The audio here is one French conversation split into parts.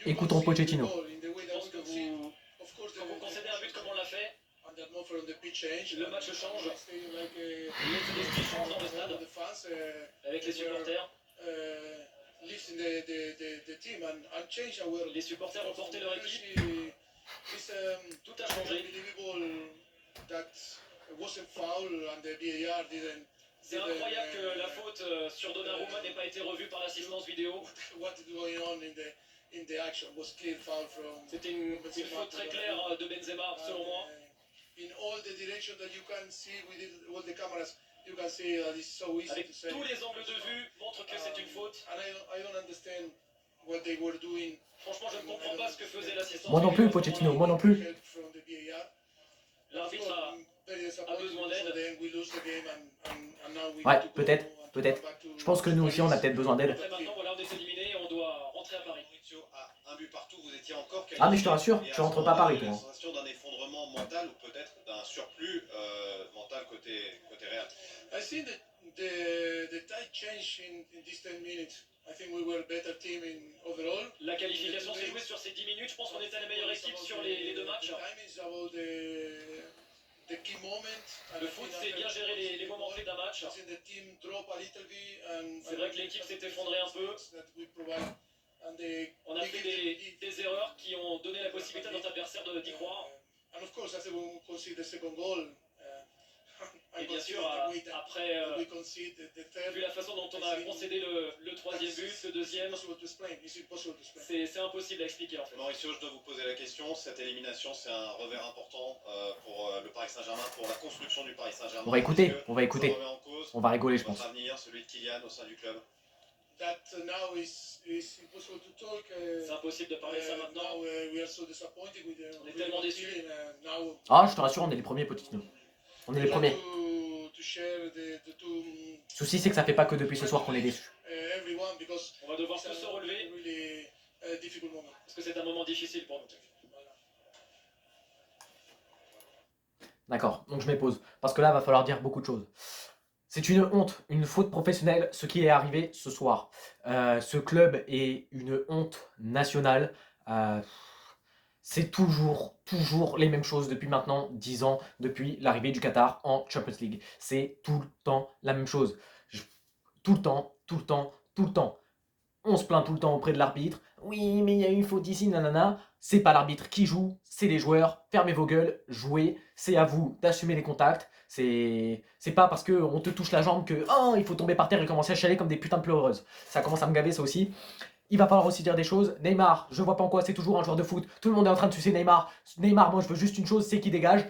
Écoutons Pochettino. Je pense que quand vous concédez un but comme on l'a fait, le match change, l'état d'esprit change dans le stade, avec les supporters. Les supporters ont porté leur équipe, tout a changé. C'est incroyable que la faute sur Donnarumma n'ait pas été revue par l'assistance vidéo. C'était une faute très claire de Benzema, selon moi. Avec tous les angles de vue, montre que c'est une faute. Franchement, je ne comprends pas ce que faisait l'assistance. Moi non plus, Pochettino, moi non plus. L'arbitre a besoin d'aide. Ouais, peut-être. Je pense que nous aussi, on a peut-être besoin d'aide. Après, maintenant, voilà, on est éliminé et on doit rentrer à Paris. Un but partout, vous étiez encore qualifié. Ah mais je te rassure, tu rentres pas à Paris, toi. La sensation d'un effondrement mental ou peut-être d'un surplus mental côté Real. I think that the tide changed in these 10 minutes. I think we were a better team overall. La qualification s'est jouée sur ces 10 minutes. Je pense qu'on était la meilleure équipe sur les deux matchs. Le foot, c'est bien gérer les moments clés d'un match. C'est vrai que l'équipe s'est effondrée un peu. On a fait des erreurs qui ont donné la possibilité à notre adversaire d'y croire. Et bien sûr, après, vu la façon dont on a concédé le troisième but, le deuxième, c'est impossible à expliquer en fait. Mauricio, je dois vous poser la question. Cette élimination, c'est un revers important pour le Paris Saint-Germain, pour la construction du Paris Saint-Germain. On va écouter. On va rigoler, je pense. Votre avenir, celui de Kylian au sein du club. C'est impossible de parler de ça maintenant. On est tellement déçus. Ah, je te rassure, on est les premiers, Pochettino. On est les premiers. Le souci, c'est que ça fait pas que depuis ce soir qu'on est déçus. On va devoir tous se relever. Parce que c'est un moment difficile pour nous. D'accord, donc je m'épose. Parce que là, va falloir dire beaucoup de choses. C'est une honte, une faute professionnelle, ce qui est arrivé ce soir. Ce club est une honte nationale. C'est toujours les mêmes choses depuis maintenant 10 ans, depuis l'arrivée du Qatar en Champions League. C'est tout le temps la même chose. Tout le temps. On se plaint tout le temps auprès de l'arbitre. Oui, mais il y a eu une faute ici, nanana. C'est pas l'arbitre qui joue, c'est les joueurs. Fermez vos gueules, jouez. C'est à vous d'assumer les contacts. C'est pas parce qu'on te touche la jambe que il faut tomber par terre et commencer à chialer comme des putains de pleureuses. Ça commence à me gaver, ça aussi. Il va falloir aussi dire des choses. Neymar, je vois pas en quoi c'est toujours un joueur de foot. Tout le monde est en train de sucer Neymar. Neymar, moi je veux juste une chose, c'est qu'il dégage.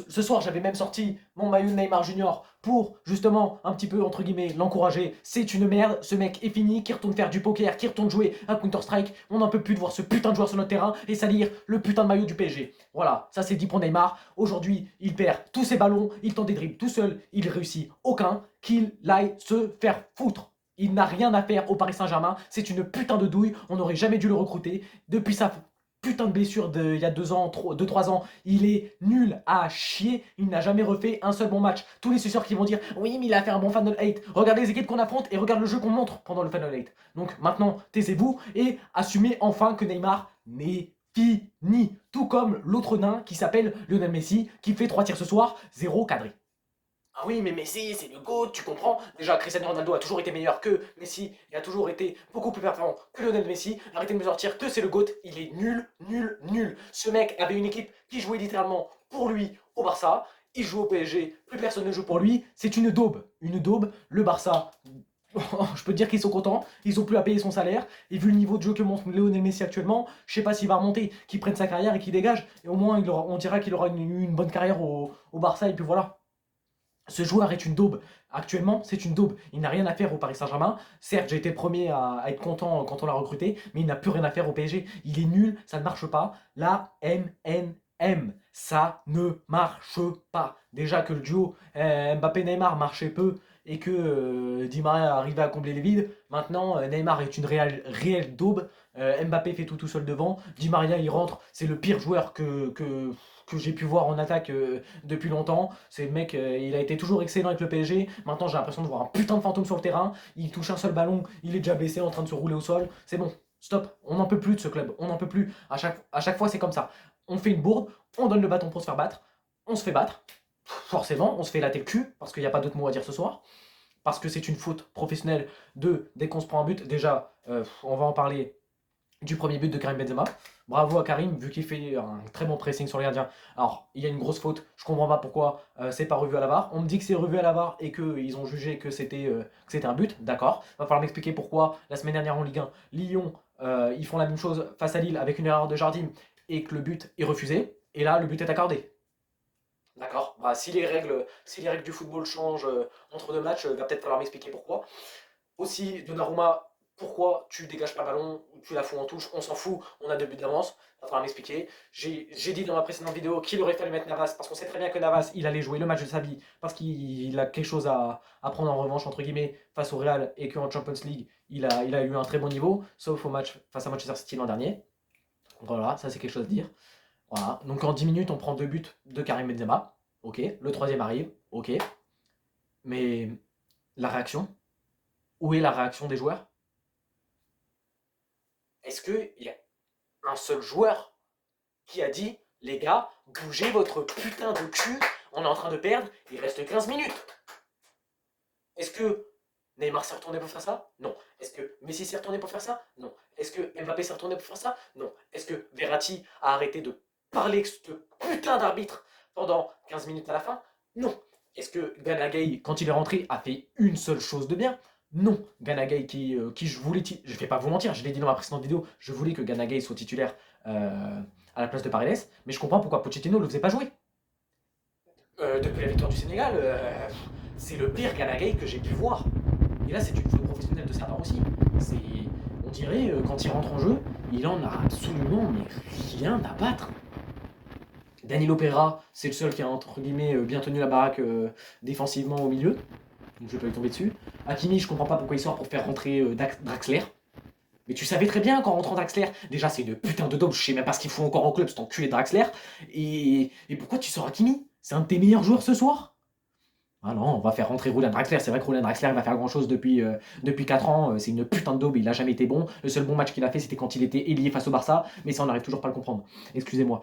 Ce soir, j'avais même sorti mon maillot de Neymar Junior pour justement un petit peu entre guillemets l'encourager. C'est une merde, ce mec est fini, qui retourne faire du poker, qui retourne jouer à Counter-Strike. On n'en peut plus de voir ce putain de joueur sur notre terrain et salir le putain de maillot du PSG. Voilà, ça c'est dit pour Neymar. Aujourd'hui, il perd tous ses ballons, il tente des dribbles tout seul, il réussit aucun, qu'il aille se faire foutre. Il n'a rien à faire au Paris Saint-Germain, c'est une putain de douille, on n'aurait jamais dû le recruter. Depuis sa putain de blessure il y a 2-3 ans, il est nul à chier, il n'a jamais refait un seul bon match. Tous les suceurs qui vont dire « Oui, mais il a fait un bon Final 8 », regarde les équipes qu'on affronte et regarde le jeu qu'on montre pendant le Final 8. Donc maintenant, taisez-vous et assumez enfin que Neymar n'est fini. Tout comme l'autre nain qui s'appelle Lionel Messi, qui fait 3 tirs ce soir, 0 cadré. Ah oui, mais Messi, c'est le GOAT, tu comprends? Déjà, Cristiano Ronaldo a toujours été meilleur que Messi et a toujours été beaucoup plus performant que Lionel Messi. Arrêtez de me sortir que c'est le GOAT, il est nul. Ce mec avait une équipe qui jouait littéralement pour lui au Barça. Il joue au PSG, plus personne ne joue pour lui. C'est une daube. Le Barça, je peux te dire qu'ils sont contents, ils ont plus à payer son salaire. Et vu le niveau de jeu que montre Lionel Messi actuellement, je sais pas s'il va remonter, qu'il prenne sa carrière et qu'il dégage. Et au moins, on dira qu'il aura une bonne carrière au Barça et puis voilà. Ce joueur est une daube. Actuellement, c'est une daube. Il n'a rien à faire au Paris Saint-Germain. Certes, j'ai été le premier à être content quand on l'a recruté, mais il n'a plus rien à faire au PSG. Il est nul, ça ne marche pas. La MNM, ça ne marche pas. Déjà que le duo Mbappé-Neymar marchait peu et que Di Maria arrivait à combler les vides. Maintenant, Neymar est une réelle daube. Mbappé fait tout seul devant. Di Maria, il rentre. C'est le pire joueur que j'ai pu voir en attaque depuis longtemps. C'est le mec, il a été toujours excellent avec le PSG. Maintenant, j'ai l'impression de voir un putain de fantôme sur le terrain. Il touche un seul ballon, il est déjà blessé, en train de se rouler au sol. C'est bon, Stop, on n'en peut plus de ce club, on n'en peut plus. À chaque fois, c'est comme ça. On fait une bourde, on donne le bâton pour se faire battre, on se fait battre. Forcément, on se fait latter le cul, parce qu'il n'y a pas d'autre mot à dire ce soir. Parce que c'est une faute professionnelle dès qu'on se prend un but. Déjà, on va en parler du premier but de Karim Benzema. Bravo à Karim, vu qu'il fait un très bon pressing sur les gardiens. Alors, il y a une grosse faute, je comprends pas pourquoi c'est pas revu à la VAR. On me dit que c'est revu à la VAR et qu'ils ont jugé que c'était un but, d'accord. Va falloir m'expliquer pourquoi la semaine dernière en Ligue 1, Lyon, ils font la même chose face à Lille avec une erreur de Jardim et que le but est refusé. Et là, le but est accordé. D'accord. Bah, si les règles du football changent entre deux matchs, va peut-être falloir m'expliquer pourquoi. Aussi, Donnarumma, pourquoi tu dégages pas le ballon, tu la fous en touche, on s'en fout, on a 2 buts d'avance, va falloir m'expliquer. J'ai dit dans ma précédente vidéo qu'il aurait fallu mettre Navas, parce qu'on sait très bien que Navas, il allait jouer le match de sa vie, parce qu'il a quelque chose à prendre en revanche, entre guillemets, face au Real, et qu'en Champions League, il a eu un très bon niveau, sauf au match face à Manchester City l'an dernier. Voilà, ça c'est quelque chose à dire. Voilà. Donc en 10 minutes, on prend 2 buts de Karim Benzema. Ok. Le troisième arrive. Ok. Mais la réaction? Où est la réaction des joueurs? Est-ce qu'il y a un seul joueur qui a dit les gars, bougez votre putain de cul, on est en train de perdre, il reste 15 minutes? Est-ce que Neymar s'est retourné pour faire ça? Non. Est-ce que Messi s'est retourné pour faire ça? Non. Est-ce que Mbappé s'est retourné pour faire ça? Non. Est-ce que Verratti a arrêté de parler avec ce putain d'arbitre pendant 15 minutes à la fin? Non. Est-ce que Gana Gueye, quand il est rentré, a fait une seule chose de bien? Non. Gana Gueye qui je voulais... Je vais pas vous mentir, je l'ai dit dans ma précédente vidéo, je voulais que Gana Gueye soit titulaire à la place de Paredes, mais je comprends pourquoi Pochettino ne le faisait pas jouer. Depuis la victoire du Sénégal, c'est le pire Gana Gueye que j'ai pu voir. Et là, c'est une faute professionnelle de sa part aussi. On dirait, quand il rentre en jeu, il en a absolument mais rien à battre. Danilo Pereira, c'est le seul qui a, entre guillemets, bien tenu la baraque défensivement au milieu. Donc je vais pas lui tomber dessus. Hakimi, je comprends pas pourquoi il sort pour faire rentrer Draxler. Mais tu savais très bien qu'en rentrant Draxler, déjà c'est une putain de dope, je sais même pas ce qu'il fout encore en club, cet enculé de Draxler. Et pourquoi tu sors Hakimi? C'est un de tes meilleurs joueurs ce soir? Ah non, on va faire rentrer Julian Draxler. C'est vrai que Julian Draxler va faire grand chose depuis 4 ans. C'est une putain de daube, il a jamais été bon. Le seul bon match qu'il a fait, c'était quand il était ailier face au Barça. Mais ça, on n'arrive toujours pas à le comprendre. Excusez-moi.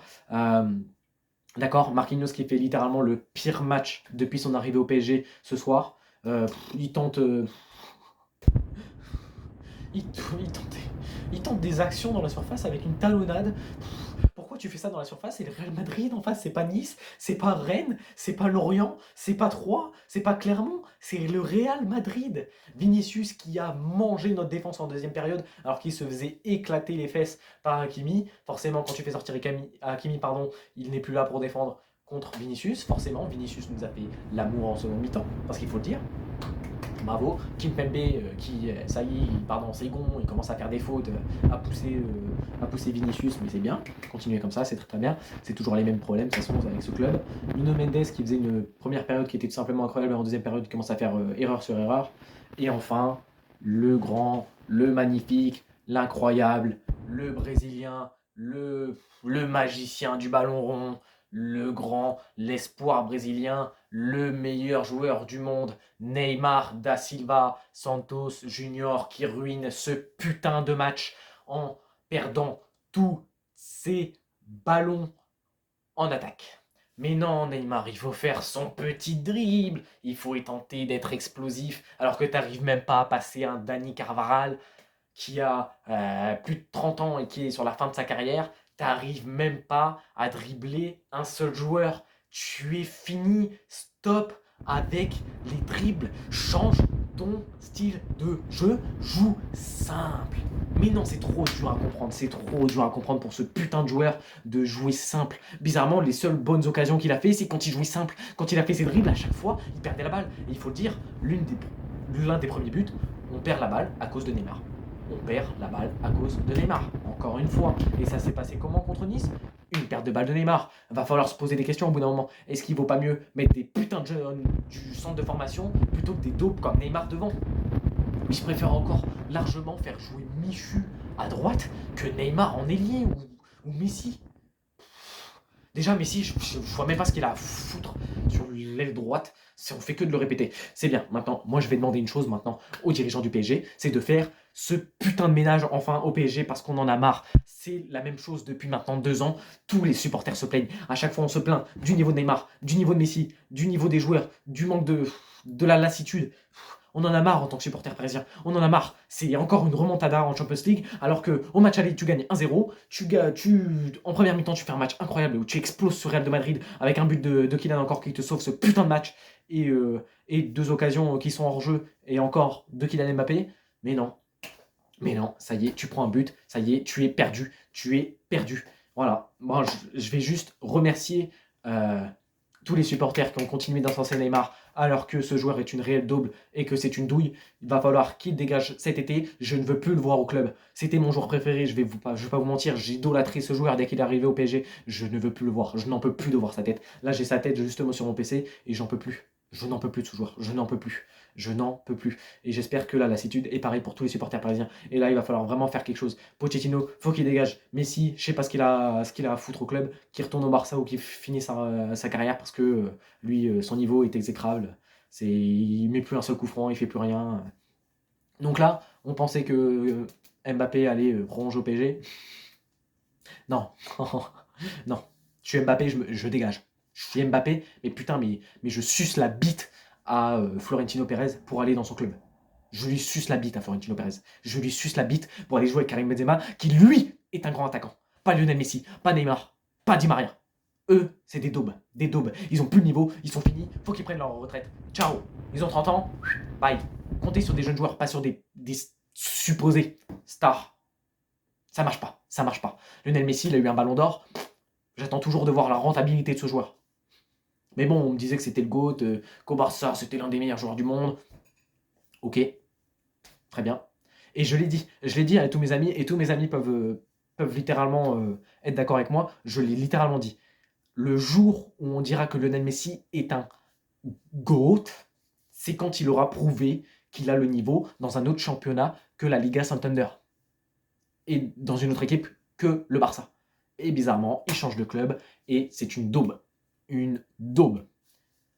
D'accord, Marquinhos qui fait littéralement le pire match depuis son arrivée au PSG ce soir. Il tente des actions dans la surface avec une talonnade. Pourquoi tu fais ça dans la surface? C'est le Real Madrid en face, c'est pas Nice, c'est pas Rennes, c'est pas Lorient, c'est pas Troyes, c'est pas Clermont, c'est le Real Madrid. Vinicius qui a mangé notre défense en deuxième période alors qu'il se faisait éclater les fesses par Hakimi. Forcément, quand tu fais sortir Hakimi, il n'est plus là pour défendre contre Vinicius. Forcément, Vinicius nous a fait l'amour en second mi-temps, parce qu'il faut le dire. Bravo. Kimpembe qui, ça y est, c'est gon, il commence à faire des fautes, à pousser Vinicius, mais c'est bien. Continuez comme ça, c'est très très bien. C'est toujours les mêmes problèmes, de toute façon, avec ce club. Nuno Mendes qui faisait une première période qui était tout simplement incroyable, et en deuxième période, il commence à faire erreur sur erreur. Et enfin, le grand, le magnifique, l'incroyable, le brésilien, le magicien du ballon rond, le grand, l'espoir brésilien, le meilleur joueur du monde, Neymar da Silva Santos Junior, qui ruine ce putain de match en perdant tous ses ballons en attaque. Mais non, Neymar, il faut faire son petit dribble, il faut y tenter d'être explosif, alors que t'arrives même pas à passer un Dani Carvajal qui a plus de 30 ans et qui est sur la fin de sa carrière. T'arrives même pas à dribbler un seul joueur. Tu es fini. Stop avec les dribbles. Change ton style de jeu. Joue simple. Mais non, c'est trop dur à comprendre. C'est trop dur à comprendre pour ce putain de joueur de jouer simple. Bizarrement, les seules bonnes occasions qu'il a fait, c'est quand il jouait simple. Quand il a fait ses dribbles, à chaque fois, il perdait la balle. Et il faut le dire, l'un des premiers buts, on perd la balle à cause de Neymar. On perd la balle à cause de Neymar, encore une fois. Et ça s'est passé comment contre Nice? Une perte de balle de Neymar. Va falloir se poser des questions au bout d'un moment. Est-ce qu'il vaut pas mieux mettre des putains de jeunes du centre de formation plutôt que des dopes comme Neymar devant? Mais je préfère encore largement faire jouer Michu à droite que Neymar en ailier ou Messi. Déjà, Messi, je vois même pas ce qu'il a à foutre sur l'aile droite, on fait que de le répéter. C'est bien. Maintenant, moi je vais demander une chose maintenant aux dirigeants du PSG, c'est de faire ce putain de ménage enfin au PSG parce qu'on en a marre. C'est la même chose depuis maintenant 2 ans. Tous les supporters se plaignent. À chaque fois on se plaint du niveau de Neymar, du niveau de Messi, du niveau des joueurs, du manque de la lassitude. On en a marre en tant que supporter parisien. On en a marre. C'est encore une remontada en Champions League, alors qu'au match aller, tu gagnes 1-0. En première mi-temps, tu fais un match incroyable où tu exploses sur Real de Madrid avec un but de Kylian encore qui te sauve ce putain de match et 2 occasions qui sont hors jeu et encore de Kylian Mbappé. Mais non, ça y est, tu prends un but, ça y est, tu es perdu. Tu es perdu. Voilà. Moi, je vais juste remercier tous les supporters qui ont continué d'incenser Neymar alors que ce joueur est une réelle daube et que c'est une douille. Il va falloir qu'il dégage cet été. Je ne veux plus le voir au club. C'était mon joueur préféré, je vais pas vous mentir, j'ai idolâtré ce joueur dès qu'il est arrivé au PSG. Je ne veux plus le voir, je n'en peux plus de voir sa tête. Là, j'ai sa tête justement sur mon PC et j'en peux plus. Je n'en peux plus de ce joueur, je n'en peux plus. Je n'en peux plus. Et j'espère que la lassitude est pareille pour tous les supporters parisiens. Et là, il va falloir vraiment faire quelque chose. Pochettino, faut qu'il dégage. Messi, je sais pas ce qu'il a à foutre au club, qu'il retourne au Barça ou qu'il finisse sa carrière parce que lui, son niveau est exécrable. Il met plus un seul coup franc, il fait plus rien. Donc là, on pensait que Mbappé allait prolonger au PSG. Non, non. Je suis Mbappé, je dégage. Je suis Mbappé, mais putain, mais je suce la bite à Florentino Pérez pour aller dans son club. Je lui suce la bite à Florentino Pérez. Je lui suce la bite pour aller jouer avec Karim Benzema, qui lui est un grand attaquant. Pas Lionel Messi, pas Neymar, pas Di Maria. Eux, c'est des daubes, des daubes. Ils ont plus le niveau, ils sont finis, faut qu'ils prennent leur retraite. Ciao. Ils ont 30 ans, bye. Comptez sur des jeunes joueurs, pas sur des supposés stars. Ça marche pas, ça marche pas. Lionel Messi, il a eu un ballon d'or. J'attends toujours de voir la rentabilité de ce joueur. Mais bon, on me disait que c'était le GOAT, qu'au Barça, c'était l'un des meilleurs joueurs du monde. Ok, très bien. Et je l'ai dit à tous mes amis, et tous mes amis peuvent littéralement être d'accord avec moi, je l'ai littéralement dit. Le jour où on dira que Lionel Messi est un GOAT, c'est quand il aura prouvé qu'il a le niveau dans un autre championnat que la Liga Santander. Et dans une autre équipe que le Barça. Et bizarrement, il change de club, et c'est une daube. Une daube.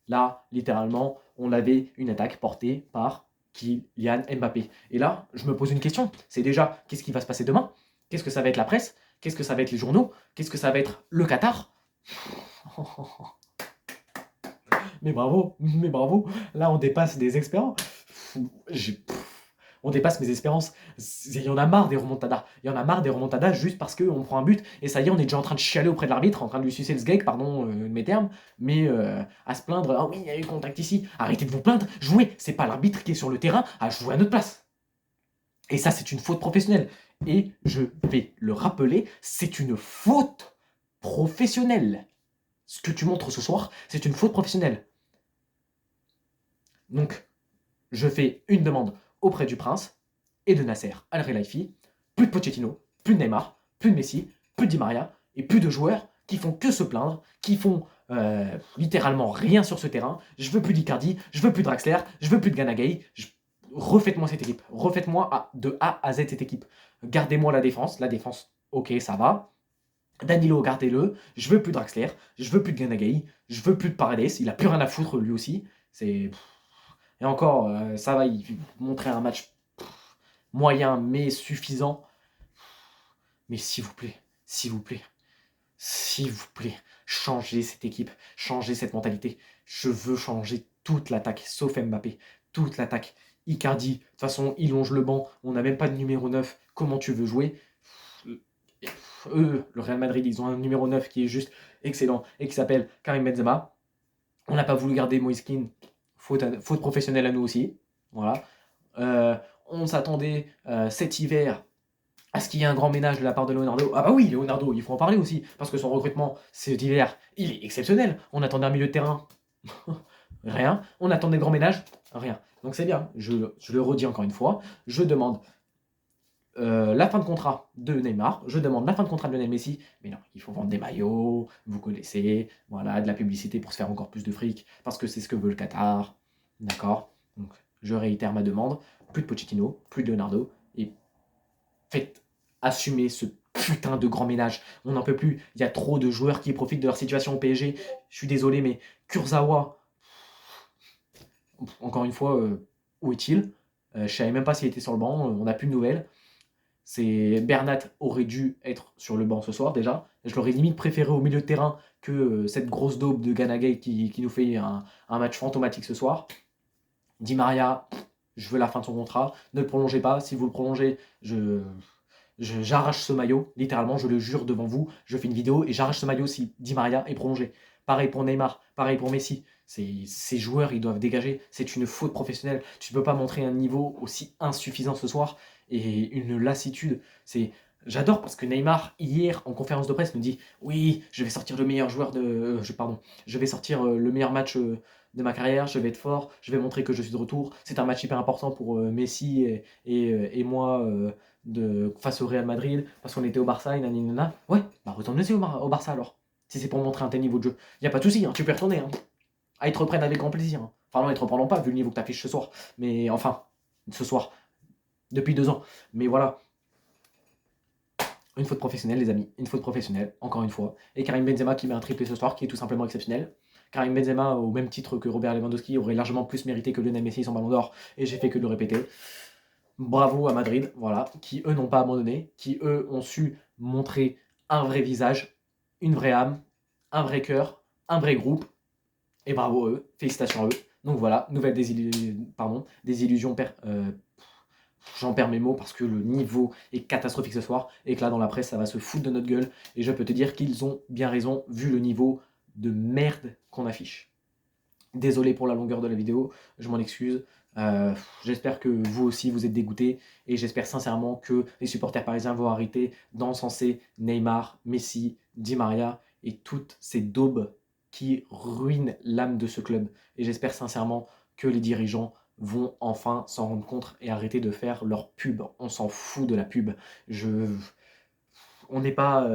Là, littéralement, on avait une attaque portée par Kylian Mbappé. Et là, je me pose une question. C'est déjà, qu'est-ce qui va se passer demain? Qu'est-ce que ça va être la presse? Qu'est-ce que ça va être les journaux? Qu'est-ce que ça va être le Qatar? Mais bravo. Là, on dépasse des espérances. On dépasse mes espérances. Il y en a marre des remontadas. Il y en a marre des remontadas juste parce qu'on prend un but. Et ça y est, on est déjà en train de chialer auprès de l'arbitre, en train de lui sucer le sgeg, pardon de mes termes. Mais à se plaindre, ah oui, il y a eu contact ici. Arrêtez de vous plaindre, jouez. C'est pas l'arbitre qui est sur le terrain à jouer à notre place. Et ça, c'est une faute professionnelle. Et je vais le rappeler, c'est une faute professionnelle. Ce que tu montres ce soir, c'est une faute professionnelle. Donc, je fais une demande auprès du Prince et de Nasser Al-Khelaifi. Plus de Pochettino, plus de Neymar, plus de Messi, plus de Di Maria et plus de joueurs qui font que se plaindre, qui font littéralement rien sur ce terrain. Je veux plus d'Icardi, je veux plus de Draxler, je veux plus de Gana Gueye. Refaites-moi cette équipe. Refaites-moi de A à Z cette équipe. Gardez-moi la défense. La défense, ok, ça va. Danilo, gardez-le. Je veux plus de Draxler, je veux plus de Gana Gueye, je veux plus de Paredes. Il a plus rien à foutre lui aussi. Et encore, ça va, il montrait un match moyen mais suffisant. Mais s'il vous plaît, changez cette équipe, changez cette mentalité. Je veux changer toute l'attaque, sauf Mbappé. Toute l'attaque. Icardi, de toute façon, il longe le banc, on n'a même pas de numéro 9. Comment tu veux jouer? Eux, le Real Madrid, ils ont un numéro 9 qui est juste excellent et qui s'appelle Karim Benzema. On n'a pas voulu garder Moise Kean. Faute professionnelle à nous aussi. Voilà. On s'attendait cet hiver à ce qu'il y ait un grand ménage de la part de Leonardo. Ah bah oui, Leonardo, il faut en parler aussi. Parce que son recrutement cet hiver, il est exceptionnel. On attendait un milieu de terrain. Rien. On attendait grand ménage. Rien. Donc c'est bien. Je le redis encore une fois. Je demande la fin de contrat de Neymar, je demande la fin de contrat de Lionel Messi, mais non, il faut vendre des maillots, vous connaissez, voilà, de la publicité pour se faire encore plus de fric, parce que c'est ce que veut le Qatar, d'accord? Donc je réitère ma demande, plus de Pochettino, plus de Leonardo, et faites assumer ce putain de grand ménage. On n'en peut plus. Il y a trop de joueurs qui profitent de leur situation au PSG. Je suis désolé, mais Kurzawa, encore une fois, où est-il? Je savais même pas s'il était sur le banc. On n'a plus de nouvelles. Bernat aurait dû être sur le banc ce soir déjà. Je l'aurais limite préféré au milieu de terrain que cette grosse daube de Gana Gueye qui nous fait un match fantomatique ce soir. Di Maria, je veux la fin de son contrat. Ne le prolongez pas. Si vous le prolongez, j'arrache ce maillot. Littéralement, je le jure devant vous. Je fais une vidéo et j'arrache ce maillot si Di Maria est prolongé. Pareil pour Neymar, pareil pour Messi. Ces joueurs, ils doivent dégager. C'est une faute professionnelle. Tu ne peux pas montrer un niveau aussi insuffisant ce soir et une lassitude. J'adore parce que Neymar, hier, en conférence de presse, nous dit « Oui, je vais sortir le meilleur joueur de... je vais sortir le meilleur match de ma carrière, je vais être fort, je vais montrer que je suis de retour. C'est un match hyper important pour Messi et moi face au Real Madrid, parce qu'on était au Barça, et nanana. Ouais, bah retourne-le au Barça alors, si c'est pour montrer un tel niveau de jeu. Il n'y a pas de souci, hein, tu peux retourner. Hein. Ah, ils te reprennent avec grand plaisir. Hein. Enfin non, ils te reprendront pas vu le niveau que tu affiches ce soir. Mais enfin, ce soir, depuis 2 ans. Mais voilà. Une faute professionnelle, les amis. Une faute professionnelle, encore une fois. Et Karim Benzema qui met un triplé ce soir, qui est tout simplement exceptionnel. Karim Benzema, au même titre que Robert Lewandowski, aurait largement plus mérité que Lionel Messi son ballon d'or. Et j'ai fait que de le répéter. Bravo à Madrid, voilà, qui eux n'ont pas abandonné, qui eux ont su montrer un vrai visage, une vraie âme, un vrai cœur, un vrai groupe. Et bravo à eux, félicitations à eux. Donc voilà, nouvelle désillusion. J'en perds mes mots parce que le niveau est catastrophique ce soir et que là dans la presse ça va se foutre de notre gueule. Et je peux te dire qu'ils ont bien raison vu le niveau de merde qu'on affiche. Désolé pour la longueur de la vidéo, je m'en excuse. J'espère que vous aussi vous êtes dégoûtés et j'espère sincèrement que les supporters parisiens vont arrêter d'encenser Neymar, Messi, Di Maria et toutes ces daubes qui ruinent l'âme de ce club. Et j'espère sincèrement que les dirigeants vont enfin s'en rendre compte et arrêter de faire leur pub. On s'en fout de la pub. On n'est pas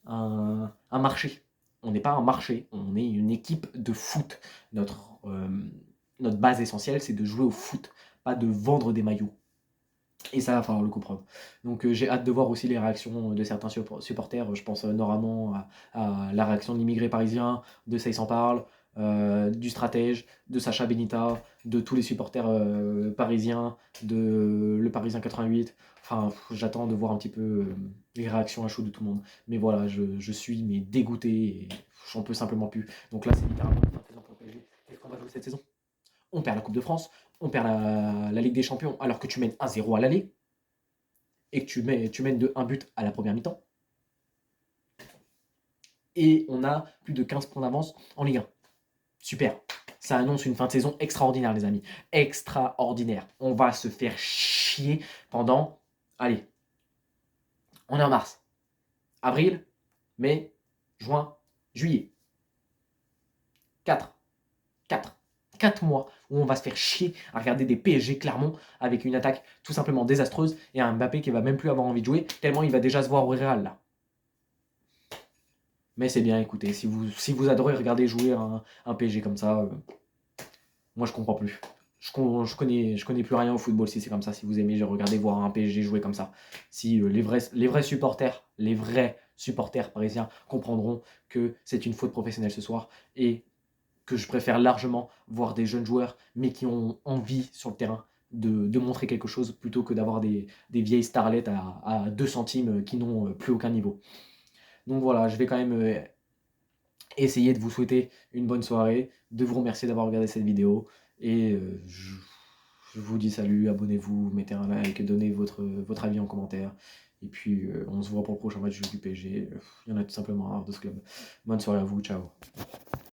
un marché. On n'est pas un marché, on est une équipe de foot. Notre base essentielle, c'est de jouer au foot, pas de vendre des maillots. Et ça va falloir le comprendre. Donc j'ai hâte de voir aussi les réactions de certains supporters. Je pense notamment à la réaction de l'immigré parisien, de Ça y s'en parle, du stratège, de Sacha Benita, de tous les supporters parisiens, de le Parisien 88. Enfin, j'attends de voir un petit peu les réactions à chaud de tout le monde. Mais voilà, je suis dégoûté et j'en peux simplement plus. Donc là, c'est littéralement la fin de saison pour le PSG. Qu'est-ce qu'on va jouer cette saison? On perd la Coupe de France, on perd la Ligue des Champions alors que tu mènes 1-0 à l'aller et que tu mènes de 1 but à la première mi-temps. Et on a plus de 15 points d'avance en Ligue 1. Super. Ça annonce une fin de saison extraordinaire, les amis. Extraordinaire. On va se faire chier pendant... Allez. On est en mars. Avril, mai, juin, juillet. 4 mois où on va se faire chier à regarder des PSG Clermont avec une attaque tout simplement désastreuse et un Mbappé qui va même plus avoir envie de jouer tellement il va déjà se voir au Real là. Mais c'est bien, écoutez, si vous adorez regarder jouer un PSG comme ça, moi je comprends plus. Je connais plus rien au football si c'est comme ça. Si vous aimez regarder voir un PSG jouer comme ça. Si les vrais supporters parisiens comprendront que c'est une faute professionnelle ce soir et que je préfère largement voir des jeunes joueurs mais qui ont envie sur le terrain de montrer quelque chose plutôt que d'avoir des vieilles starlettes à 2 centimes qui n'ont plus aucun niveau. Donc voilà, je vais quand même essayer de vous souhaiter une bonne soirée, de vous remercier d'avoir regardé cette vidéo et je vous dis salut, abonnez-vous, mettez un like, donnez votre avis en commentaire et puis on se voit pour le prochain match du PSG. Il y en a tout simplement marre de ce club. Bonne soirée à vous, ciao.